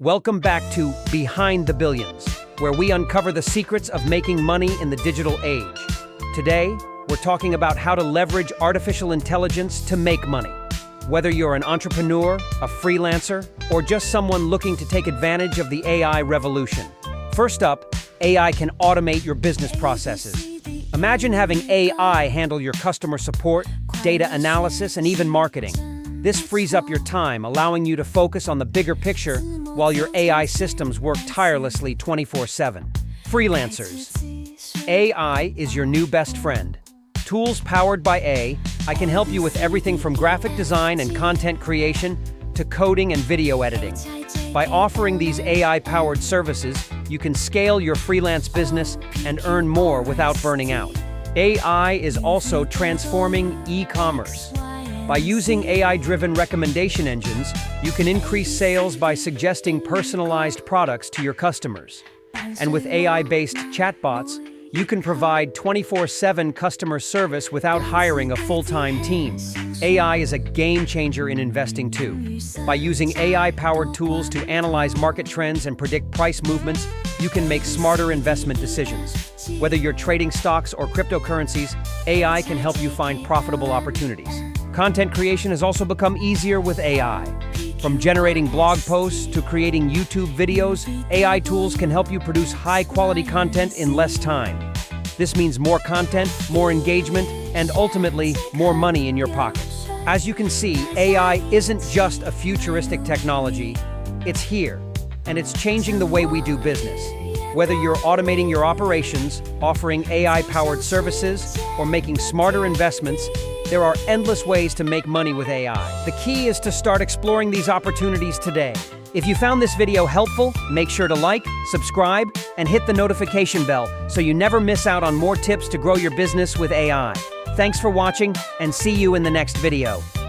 Welcome back to Behind the Billions, where we uncover the secrets of making money in the digital age. Today, we're talking about how to leverage artificial intelligence to make money. Whether you're an entrepreneur, a freelancer, or just someone looking to take advantage of the AI revolution. First up, AI can automate your business processes. Imagine having AI handle your customer support, data analysis, and even marketing. This frees up your time, allowing you to focus on the bigger picture while your AI systems work tirelessly 24/7. Freelancers. AI is your new best friend. Tools powered by AI can help you with everything from graphic design and content creation to coding and video editing. By offering these AI-powered services, you can scale your freelance business and earn more without burning out. AI is also transforming e-commerce. By using AI-driven recommendation engines, you can increase sales by suggesting personalized products to your customers. And with AI-based chatbots, you can provide 24/7 customer service without hiring a full-time team. AI is a game-changer in investing too. By using AI-powered tools to analyze market trends and predict price movements, you can make smarter investment decisions. Whether you're trading stocks or cryptocurrencies, AI can help you find profitable opportunities. Content creation has also become easier with AI. From generating blog posts to creating YouTube videos, AI tools can help you produce high-quality content in less time. This means more content, more engagement, and ultimately, more money in your pocket. As you can see, AI isn't just a futuristic technology. It's here, and it's changing the way we do business. Whether you're automating your operations, offering AI-powered services, or making smarter investments, there are endless ways to make money with AI. The key is to start exploring these opportunities today. If you found this video helpful, make sure to like, subscribe, and hit the notification bell so you never miss out on more tips to grow your business with AI. Thanks for watching, and see you in the next video.